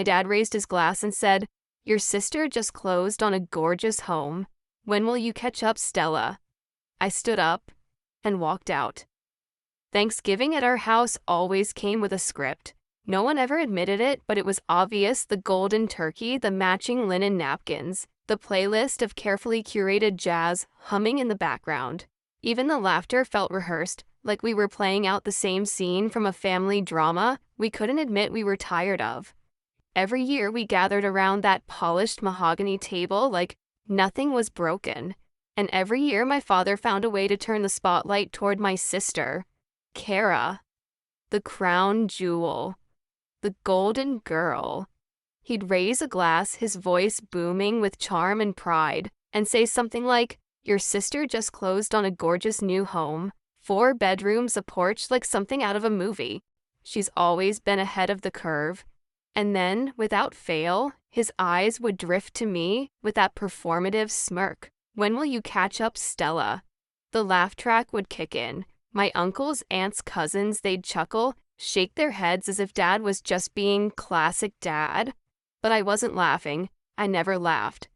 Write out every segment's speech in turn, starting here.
My dad raised his glass and said, "Your sister just closed on a gorgeous home. When will you catch up, Stella?" I stood up and walked out. Thanksgiving at our house always came with a script. No one ever admitted it, but it was obvious: the golden turkey, the matching linen napkins, the playlist of carefully curated jazz humming in the background. Even the laughter felt rehearsed, like we were playing out the same scene from a family drama we couldn't admit we were tired of. Every year we gathered around that polished mahogany table like nothing was broken. And every year my father found a way to turn the spotlight toward my sister, Cara, the crown jewel, the golden girl. He'd raise a glass, his voice booming with charm and pride, and say something like, "Your sister just closed on a gorgeous new home, 4 bedrooms, a porch, like something out of a movie. She's always been ahead of the curve." And then, without fail, his eyes would drift to me with that performative smirk. "When will you catch up, Stella?" The laugh track would kick in. My uncles, aunts, cousins, they'd chuckle, shake their heads as if Dad was just being classic Dad. But I wasn't laughing. I never laughed.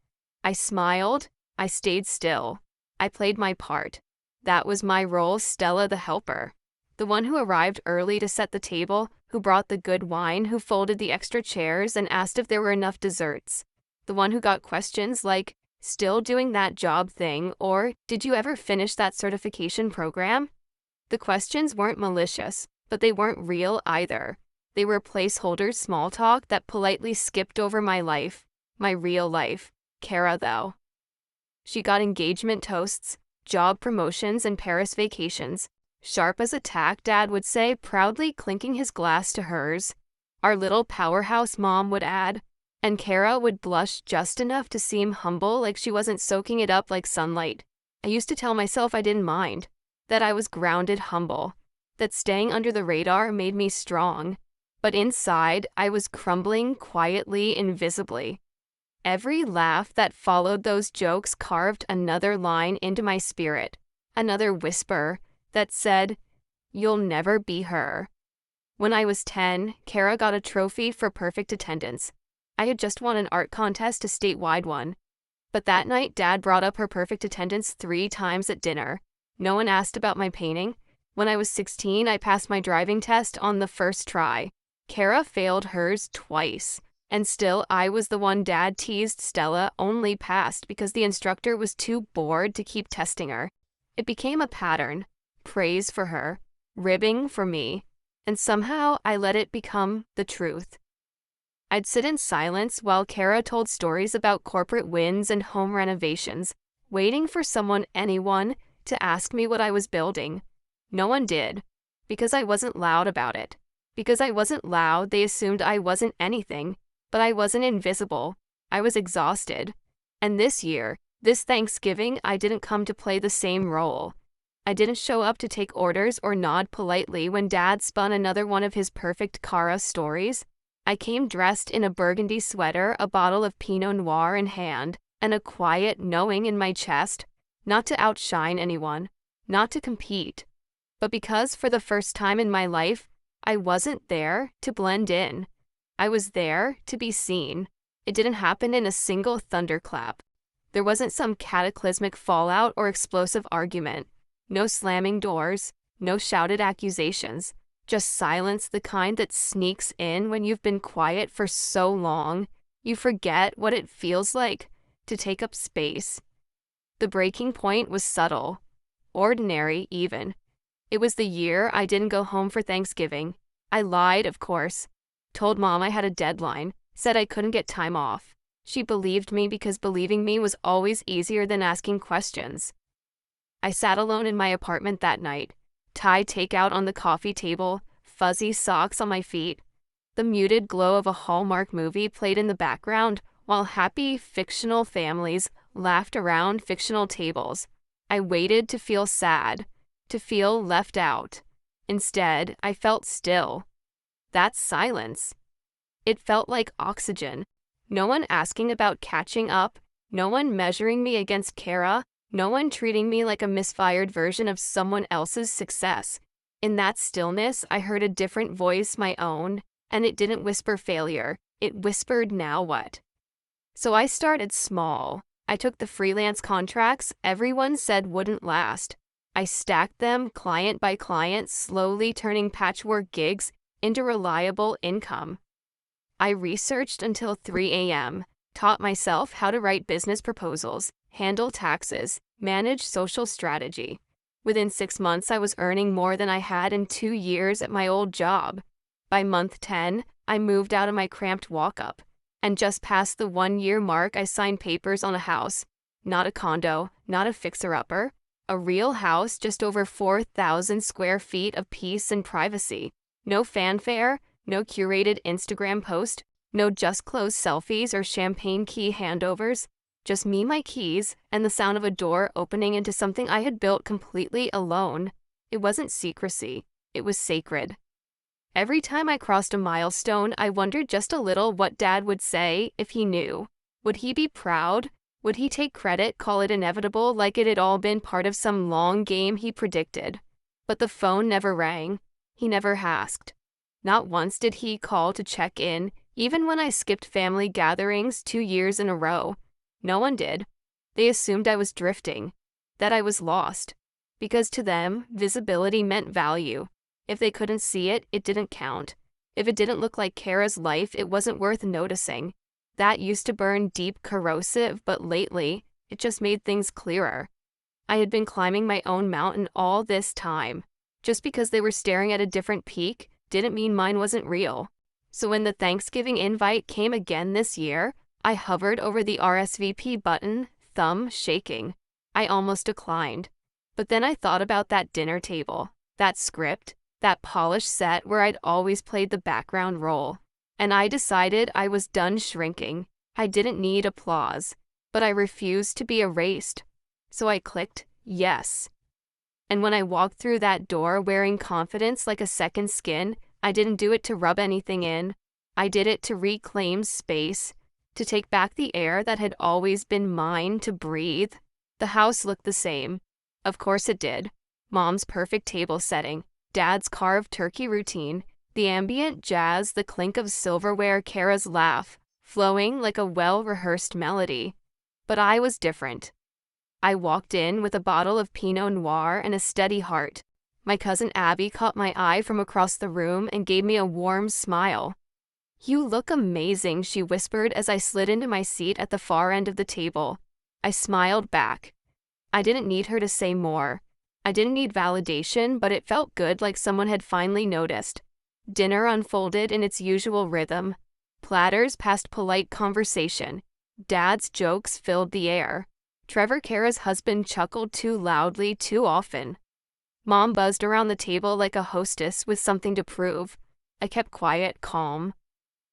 I smiled. I stayed still. I played my part. That was my role, Stella the helper. The one who arrived early to set the table, who brought the good wine, who folded the extra chairs and asked if there were enough desserts. The one who got questions like, "Still doing that job thing?" or "Did you ever finish that certification program?" The questions weren't malicious, but they weren't real either. They were placeholders, small talk that politely skipped over my life, my real life. Cara, though. She got engagement toasts, job promotions, and Paris vacations. Sharp as a tack, Dad would say, proudly clinking his glass to hers. Our little powerhouse, Mom would add. And Cara would blush just enough to seem humble, like she wasn't soaking it up like sunlight. I used to tell myself I didn't mind, that I was grounded, humble, that staying under the radar made me strong. But inside, I was crumbling quietly, invisibly. Every laugh that followed those jokes carved another line into my spirit, another whisper that said, "You'll never be her." When I was 10, Cara got a trophy for perfect attendance. I had just won an art contest, a statewide one. But that night, Dad brought up her perfect attendance 3 times at dinner. No one asked about my painting. When I was 16, I passed my driving test on the first try. Cara failed hers twice. And still, I was the one Dad teased Stella only passed because the instructor was too bored to keep testing her. It became a pattern. Praise for her, ribbing for me, and somehow I let it become the truth. I'd sit in silence while Cara told stories about corporate wins and home renovations, waiting for anyone, to ask me what I was building. No one did, because I wasn't loud about it. Because I wasn't loud, they assumed I wasn't anything, but I wasn't invisible. I was exhausted. And this year, this Thanksgiving, I didn't come to play the same role. I didn't show up to take orders or nod politely when Dad spun another one of his perfect Cara stories. I came dressed in a burgundy sweater, a bottle of Pinot Noir in hand, and a quiet knowing in my chest, not to outshine anyone, not to compete, but because for the first time in my life, I wasn't there to blend in. I was there to be seen. It didn't happen in a single thunderclap. There wasn't some cataclysmic fallout or explosive argument. No slamming doors, no shouted accusations. Just silence, the kind that sneaks in when you've been quiet for so long, you forget what it feels like to take up space. The breaking point was subtle, ordinary even. It was the year I didn't go home for Thanksgiving. I lied, of course. Told Mom I had a deadline, said I couldn't get time off. She believed me because believing me was always easier than asking questions. I sat alone in my apartment that night, Thai takeout on the coffee table, fuzzy socks on my feet. The muted glow of a Hallmark movie played in the background while happy fictional families laughed around fictional tables. I waited to feel sad, to feel left out. Instead, I felt still. That's silence. It felt like oxygen. No one asking about catching up, no one measuring me against Cara, no one treating me like a misfired version of someone else's success. In that stillness, I heard a different voice, my own, and it didn't whisper failure. It whispered, "Now what?" So I started small. I took the freelance contracts everyone said wouldn't last. I stacked them client by client, slowly turning patchwork gigs into reliable income. I researched until 3 a.m., taught myself how to write business proposals, handle taxes, manage social strategy. Within 6 months, I was earning more than I had in 2 years at my old job. By month 10, I moved out of my cramped walk-up. And just past the 1-year mark, I signed papers on a house. Not a condo, not a fixer-upper. A real house, just over 4,000 square feet of peace and privacy. No fanfare, no curated Instagram post, no just closed selfies or champagne key handovers. Just me, my keys, and the sound of a door opening into something I had built completely alone. It wasn't secrecy, it was sacred. Every time I crossed a milestone, I wondered just a little what Dad would say if he knew. Would he be proud? Would he take credit, call it inevitable, like it had all been part of some long game he predicted? But the phone never rang. He never asked. Not once did he call to check in, even when I skipped family gatherings 2 years in a row. No one did. They assumed I was drifting, that I was lost. Because to them, visibility meant value. If they couldn't see it, it didn't count. If it didn't look like Cara's life, it wasn't worth noticing. That used to burn deep, corrosive, but lately, it just made things clearer. I had been climbing my own mountain all this time. Just because they were staring at a different peak didn't mean mine wasn't real. So when the Thanksgiving invite came again this year, I hovered over the RSVP button, thumb shaking. I almost declined. But then I thought about that dinner table, that script, that polished set where I'd always played the background role. And I decided I was done shrinking. I didn't need applause, but I refused to be erased. So I clicked yes. And when I walked through that door wearing confidence like a second skin, I didn't do it to rub anything in. I did it to reclaim space, to take back the air that had always been mine to breathe. The house looked the same. Of course it did. Mom's perfect table setting, Dad's carved turkey routine, the ambient jazz, the clink of silverware, Cara's laugh, flowing like a well-rehearsed melody. But I was different. I walked in with a bottle of Pinot Noir and a steady heart. My cousin Abby caught my eye from across the room and gave me a warm smile. "You look amazing," she whispered as I slid into my seat at the far end of the table. I smiled back. I didn't need her to say more. I didn't need validation, but it felt good, like someone had finally noticed. Dinner unfolded in its usual rhythm. Platters passed polite conversation. Dad's jokes filled the air. Trevor, Cara's husband, chuckled too loudly too often. Mom buzzed around the table like a hostess with something to prove. I kept quiet, calm.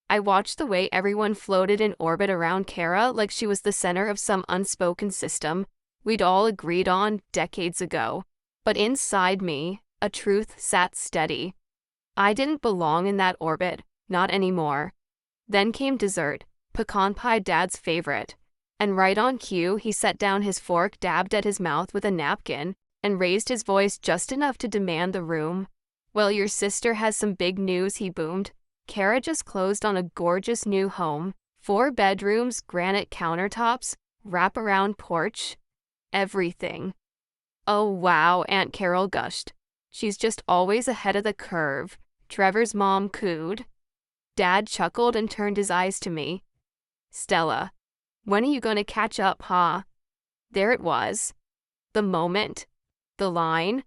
I watched the way everyone floated in orbit around Cara like she was the center of some unspoken system we'd all agreed on decades ago. But inside me, a truth sat steady. I didn't belong in that orbit, not anymore. Then came dessert, pecan pie, Dad's favorite. And right on cue, he set down his fork, dabbed at his mouth with a napkin, and raised his voice just enough to demand the room. "Well, your sister has some big news," he boomed. Cara just closed on a gorgeous new home. 4 bedrooms, granite countertops, wraparound porch. Everything. "Oh wow," Aunt Carol gushed. "She's just always ahead of the curve," Trevor's mom cooed. Dad chuckled and turned his eyes to me. "Stella, when are you going to catch up, huh?" There it was. The moment. The line.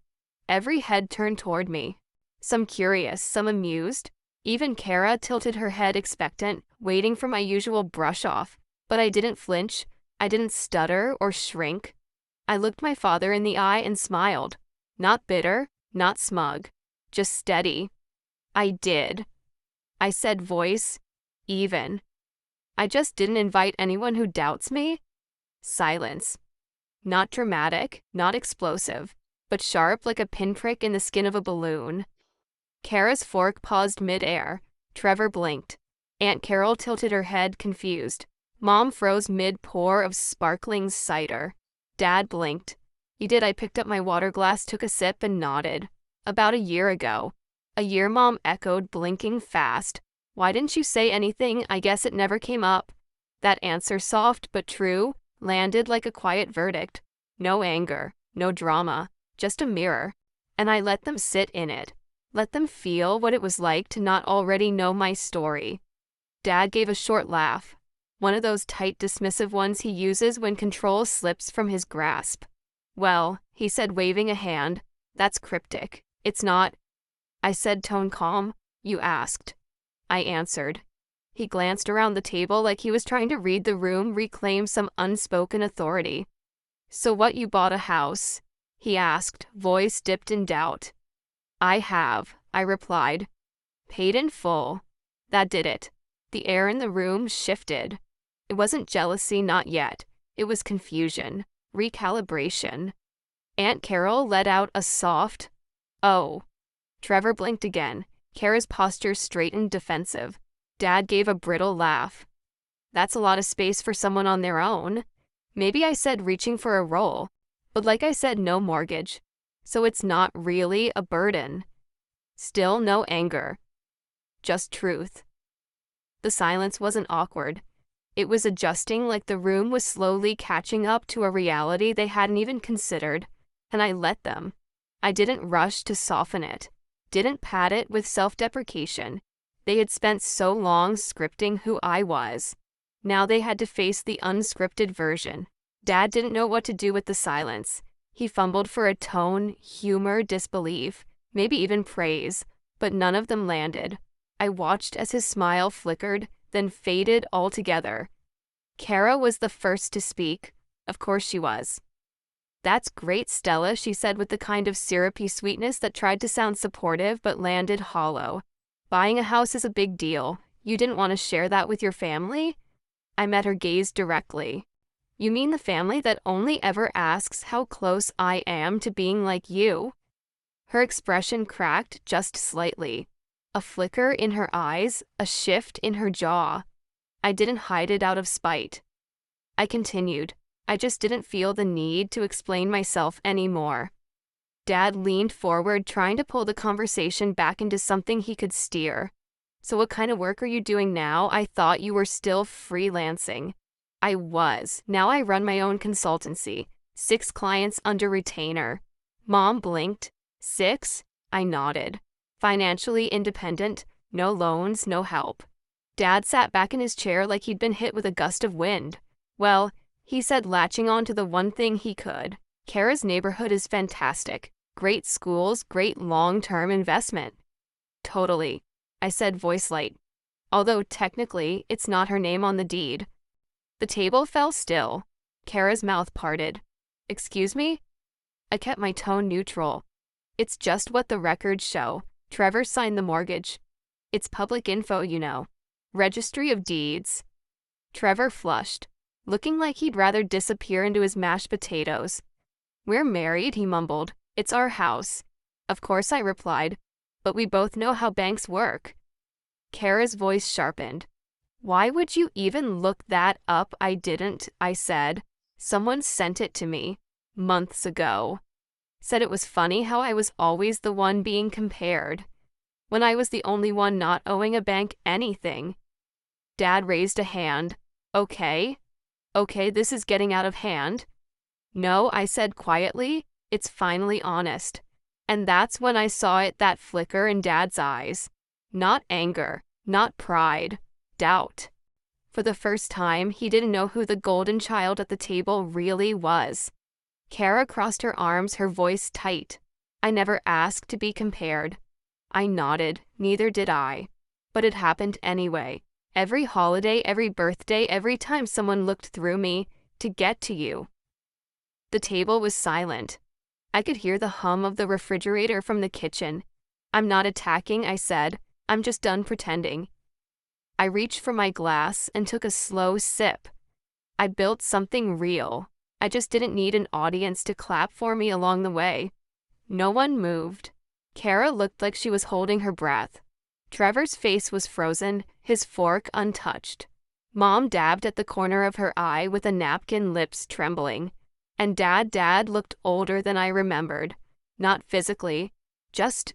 Every head turned toward me. Some curious, some amused. Even Cara tilted her head expectant, waiting for my usual brush-off. But I didn't flinch. I didn't stutter or shrink. I looked my father in the eye and smiled. Not bitter, not smug. Just steady. "I did." I said, voice even. "I just didn't invite anyone who doubts me." Silence. Not dramatic, not explosive, but sharp like a pinprick in the skin of a balloon. Cara's fork paused mid-air. Trevor blinked. Aunt Carol tilted her head, confused. Mom froze mid-pour of sparkling cider. Dad blinked. "You did." I picked up my water glass, took a sip, and nodded. "About a year ago." "A year," Mom echoed, blinking fast. Why didn't you say anything? I guess it never came up. That answer, soft but true, landed like a quiet verdict. No anger, no drama, just a mirror. And I let them sit in it. Let them feel what it was like to not already know my story. Dad gave a short laugh, one of those tight, dismissive ones he uses when control slips from his grasp. Well, he said, waving a hand, that's cryptic. It's not. I said, tone calm. You asked. I answered. He glanced around the table like he was trying to read the room, reclaim some unspoken authority. So what, you bought a house? He asked, voice dipped in doubt. I have, I replied. Paid in full. That did it. The air in the room shifted. It wasn't jealousy, not yet. It was confusion, recalibration. Aunt Carol let out a soft, "Oh." Trevor blinked again. Cara's posture straightened, defensive. Dad gave a brittle laugh. That's a lot of space for someone on their own. Maybe I said reaching for a role, but like I said, no mortgage. So it's not really a burden. Still no anger. Just truth. The silence wasn't awkward. It was adjusting, like the room was slowly catching up to a reality they hadn't even considered, and I let them. I didn't rush to soften it, didn't pad it with self-deprecation. They had spent so long scripting who I was. Now they had to face the unscripted version. Dad didn't know what to do with the silence. He fumbled for a tone, humor, disbelief, maybe even praise, but none of them landed. I watched as his smile flickered, then faded altogether. Cara was the first to speak. Of course she was. That's great, Stella, she said with the kind of syrupy sweetness that tried to sound supportive but landed hollow. Buying a house is a big deal. You didn't want to share that with your family? I met her gaze directly. You mean the family that only ever asks how close I am to being like you? Her expression cracked just slightly. A flicker in her eyes, a shift in her jaw. I didn't hide it out of spite. I continued. I just didn't feel the need to explain myself anymore. Dad leaned forward, trying to pull the conversation back into something he could steer. So what kind of work are you doing now? I thought you were still freelancing. I was. Now I run my own consultancy. 6 clients under retainer. Mom blinked. 6? I nodded. Financially independent, no loans, no help. Dad sat back in his chair like he'd been hit with a gust of wind. Well, he said, latching on to the one thing he could. Cara's neighborhood is fantastic. Great schools, great long-term investment. Totally, I said, voice light. Although technically, it's not her name on the deed. The table fell still. Cara's mouth parted. Excuse me? I kept my tone neutral. It's just what the records show. Trevor signed the mortgage. It's public info, you know. Registry of Deeds. Trevor flushed, looking like he'd rather disappear into his mashed potatoes. We're married, he mumbled. It's our house. Of course, I replied. But we both know how banks work. Cara's voice sharpened. Why would you even look that up? I didn't, I said. Someone sent it to me. Months ago. Said it was funny how I was always the one being compared, when I was the only one not owing a bank anything. Dad raised a hand. Okay, this is getting out of hand. No, I said quietly, it's finally honest. And that's when I saw it, that flicker in Dad's eyes. Not anger, not pride, doubt. For the first time, he didn't know who the golden child at the table really was. Cara crossed her arms, her voice tight. I never asked to be compared. I nodded, neither did I. But it happened anyway. Every holiday, every birthday, every time someone looked through me to get to you. The table was silent. I could hear the hum of the refrigerator from the kitchen. I'm not attacking, I said. I'm just done pretending. I reached for my glass and took a slow sip. I built something real. I just didn't need an audience to clap for me along the way. No one moved. Cara looked like she was holding her breath. Trevor's face was frozen, his fork untouched. Mom dabbed at the corner of her eye with a napkin, lips trembling. And Dad looked older than I remembered. Not physically, just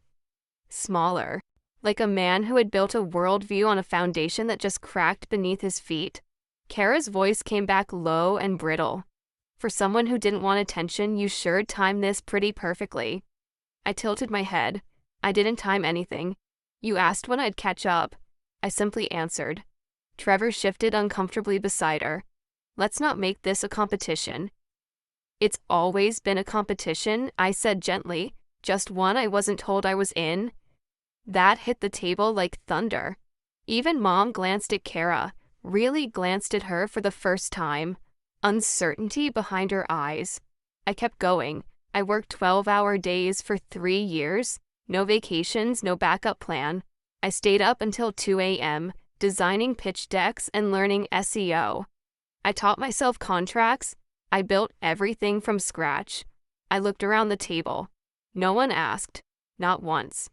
smaller. like a man who had built a worldview on a foundation that just cracked beneath his feet. Cara's voice came back low and brittle. For someone who didn't want attention, you sure timed this pretty perfectly. I tilted my head. I didn't time anything. You asked when I'd catch up. I simply answered. Trevor shifted uncomfortably beside her. Let's not make this a competition. It's always been a competition, I said gently, just one I wasn't told I was in. That hit the table like thunder. Even Mom glanced at Cara, really glanced at her for the first time. Uncertainty behind her eyes. I kept going. I worked 12-hour days for 3 years. No vacations, no backup plan. I stayed up until 2 a.m., designing pitch decks and learning SEO. I taught myself contracts. I built everything from scratch. I looked around the table. No one asked. Not once.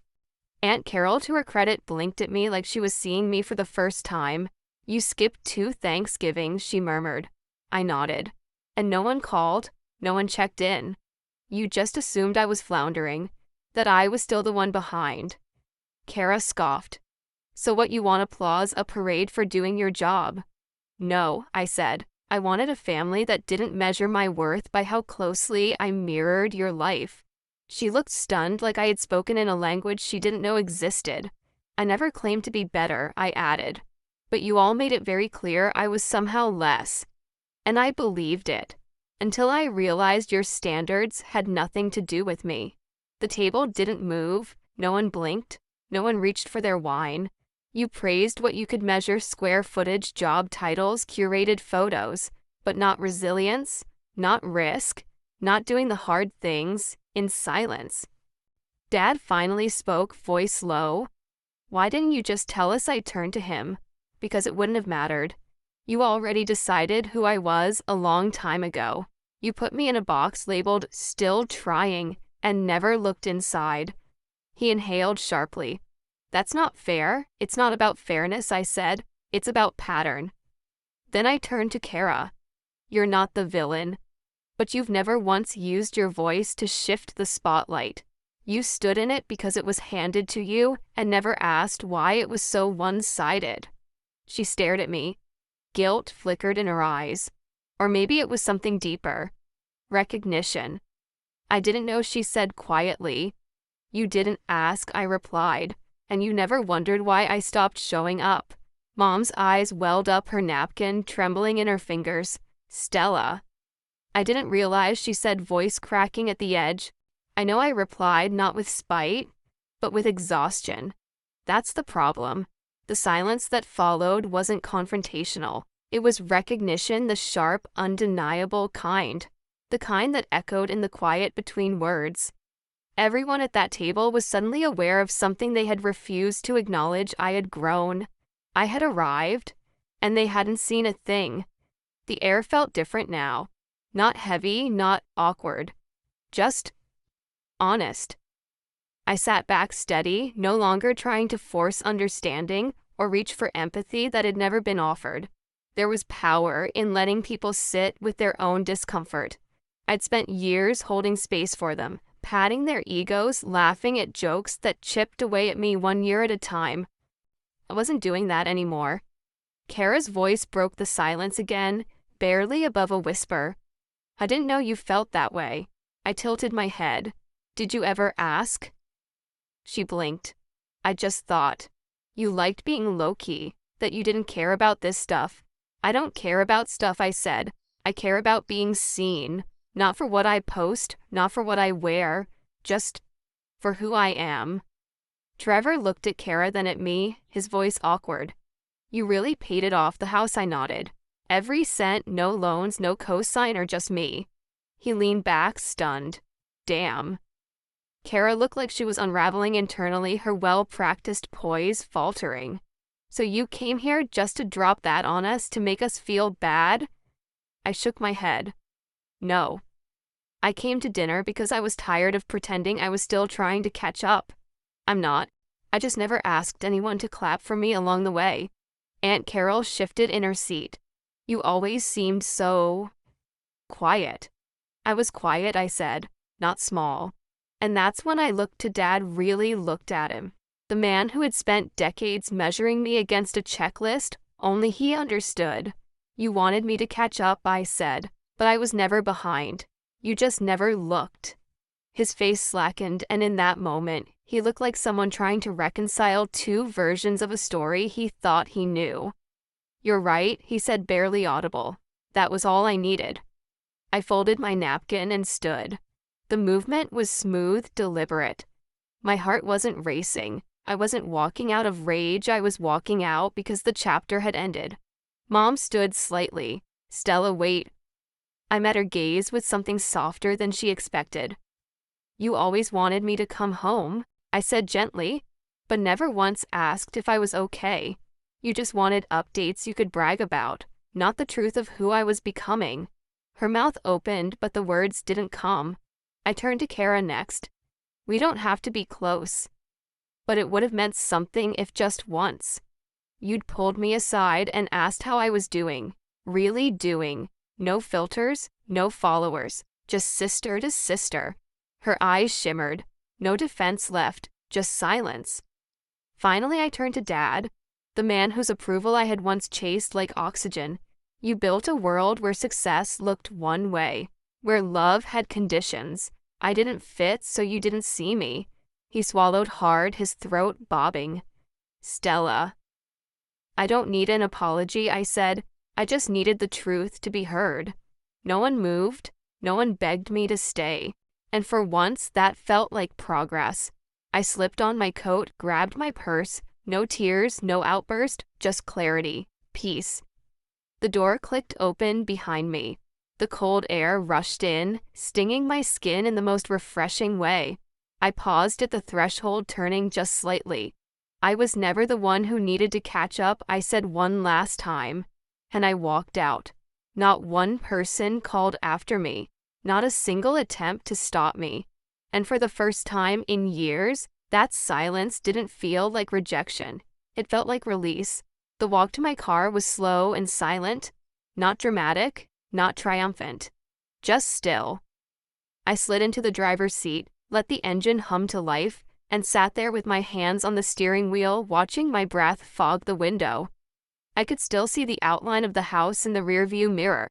Aunt Carol, to her credit, blinked at me like she was seeing me for the first time. You skipped 2 Thanksgivings, she murmured. I nodded. And no one called. No one checked in. You just assumed I was floundering, that I was still the one behind. Cara scoffed. So what, you want applause, a parade for doing your job? No, I said. I wanted a family that didn't measure my worth by how closely I mirrored your life. She looked stunned, like I had spoken in a language she didn't know existed. I never claimed to be better, I added. But you all made it very clear I was somehow less. And I believed it. Until I realized your standards had nothing to do with me. The table didn't move. No one blinked. No one reached for their wine. You praised what you could measure: square footage, job titles, curated photos, but not resilience, not risk, not doing the hard things, in silence. Dad finally spoke, voice low. Why didn't you just tell us? I turned to him. Because it wouldn't have mattered. You already decided who I was a long time ago. You put me in a box labeled "still trying" and never looked inside. He inhaled sharply. That's not fair. It's not about fairness, I said. It's about pattern. Then I turned to Cara. You're not the villain. But you've never once used your voice to shift the spotlight. You stood in it because it was handed to you and never asked why it was so one-sided. She stared at me. Guilt flickered in her eyes. Or maybe it was something deeper. Recognition. I didn't know, she said quietly. You didn't ask, I replied. And you never wondered why I stopped showing up. Mom's eyes welled up her napkin, trembling in her fingers. Stella. I didn't realize, she said, voice cracking at the edge. I know, I replied, not with spite, but with exhaustion. That's the problem. The silence that followed wasn't confrontational. It was recognition, the sharp, undeniable kind. The kind that echoed in the quiet between words. Everyone at that table was suddenly aware of something they had refused to acknowledge. I had grown. I had arrived. And they hadn't seen a thing. The air felt different now. Not heavy, not awkward. Just honest. I sat back steady, no longer trying to force understanding or reach for empathy that had never been offered. There was power in letting people sit with their own discomfort. I'd spent years holding space for them, patting their egos, laughing at jokes that chipped away at me 1 year at a time. I wasn't doing that anymore. Cara's voice broke the silence again, barely above a whisper. I didn't know you felt that way. I tilted my head. Did you ever ask? She blinked. I just thought. You liked being low-key, that you didn't care about this stuff. I don't care about stuff, I said. I care about being seen. Not for what I post, not for what I wear, just for who I am. Trevor looked at Cara, then at me, his voice awkward. You really paid it off the house, I nodded. Every cent, no loans, no cosign, or just me. He leaned back, stunned. Damn. Cara looked like she was unraveling internally, her well-practiced poise faltering. So you came here just to drop that on us, to make us feel bad? I shook my head. No. I came to dinner because I was tired of pretending I was still trying to catch up. I'm not. I just never asked anyone to clap for me along the way. Aunt Carol shifted in her seat. You always seemed so quiet. I was quiet, I said, not small. And that's when I looked to Dad, really looked at him. The man who had spent decades measuring me against a checklist, only he understood. You wanted me to catch up, I said, but I was never behind. You just never looked. His face slackened, and in that moment, he looked like someone trying to reconcile two versions of a story he thought he knew. You're right, he said, barely audible. That was all I needed. I folded my napkin and stood. The movement was smooth, deliberate. My heart wasn't racing. I wasn't walking out of rage, I was walking out because the chapter had ended. Mom stood slightly. Stella, wait. I met her gaze with something softer than she expected. You always wanted me to come home, I said gently, but never once asked if I was okay. You just wanted updates you could brag about, not the truth of who I was becoming. Her mouth opened, but the words didn't come. I turned to Cara next. We don't have to be close. But it would have meant something if just once. You'd pulled me aside and asked how I was doing. Really doing. No filters, no followers, just sister to sister. Her eyes shimmered. No defense left, just silence. Finally, I turned to Dad, the man whose approval I had once chased like oxygen. You built a world where success looked one way, where love had conditions. I didn't fit, so you didn't see me. He swallowed hard, his throat bobbing. Stella. I don't need an apology, I said. I just needed the truth to be heard. No one moved. No one begged me to stay. And for once, that felt like progress. I slipped on my coat, grabbed my purse. No tears, no outburst, just clarity, peace. The door clicked open behind me. The cold air rushed in, stinging my skin in the most refreshing way. I paused at the threshold, turning just slightly. I was never the one who needed to catch up, I said one last time. And I walked out. Not one person called after me. Not a single attempt to stop me. And for the first time in years, that silence didn't feel like rejection. It felt like release. The walk to my car was slow and silent. Not dramatic, not triumphant. Just still. I slid into the driver's seat, let the engine hum to life, and sat there with my hands on the steering wheel, watching my breath fog the window. I could still see the outline of the house in the rearview mirror.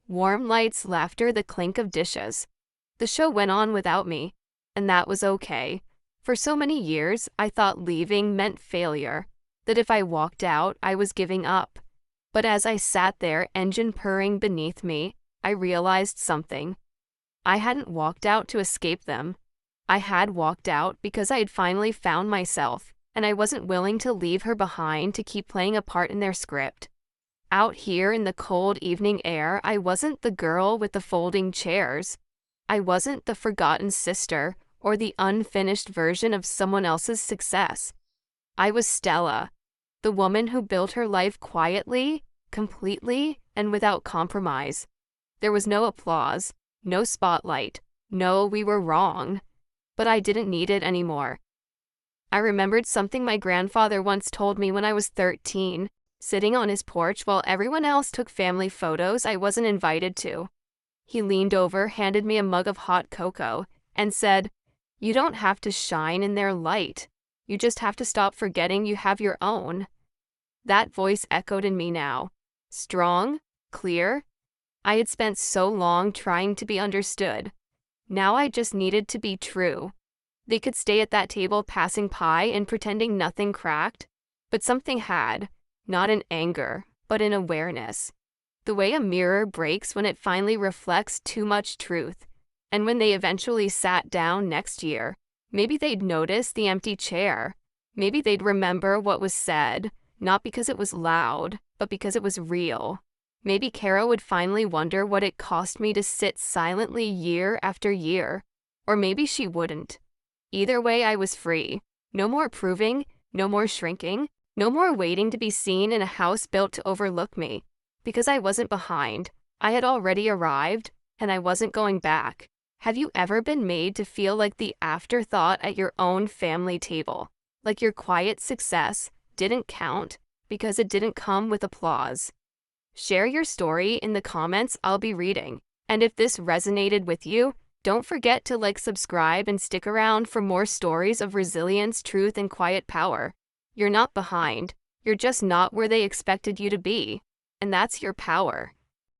Warm lights, laughter, the clink of dishes. The show went on without me, and that was okay. For so many years, I thought leaving meant failure, that if I walked out, I was giving up. But as I sat there, engine purring beneath me, I realized something. I hadn't walked out to escape them. I had walked out because I had finally found myself, and I wasn't willing to leave her behind to keep playing a part in their script. Out here in the cold evening air, I wasn't the girl with the folding chairs. I wasn't the forgotten sister or the unfinished version of someone else's success. I was Stella, the woman who built her life quietly, completely, and without compromise. There was no applause, no spotlight, no "we were wrong," but I didn't need it anymore. I remembered something my grandfather once told me when I was 13, sitting on his porch while everyone else took family photos I wasn't invited to. He leaned over, handed me a mug of hot cocoa, and said, "You don't have to shine in their light. You just have to stop forgetting you have your own." That voice echoed in me now. Strong, clear. I had spent so long trying to be understood. Now I just needed to be true. They could stay at that table passing pie and pretending nothing cracked, but something had, not in anger, but in awareness. The way a mirror breaks when it finally reflects too much truth. And when they eventually sat down next year, maybe they'd notice the empty chair. Maybe they'd remember what was said, not because it was loud, but because it was real. Maybe Cara would finally wonder what it cost me to sit silently year after year. Or maybe she wouldn't. Either way, I was free. No more proving, no more shrinking, no more waiting to be seen in a house built to overlook me. Because I wasn't behind. I had already arrived, and I wasn't going back. Have you ever been made to feel like the afterthought at your own family table? Like your quiet success didn't count because it didn't come with applause? Share your story in the comments, I'll be reading. And if this resonated with you, Don't forget to subscribe, and stick around for more stories of resilience, truth, and quiet power. You're not behind. You're just not where they expected you to be. And that's your power.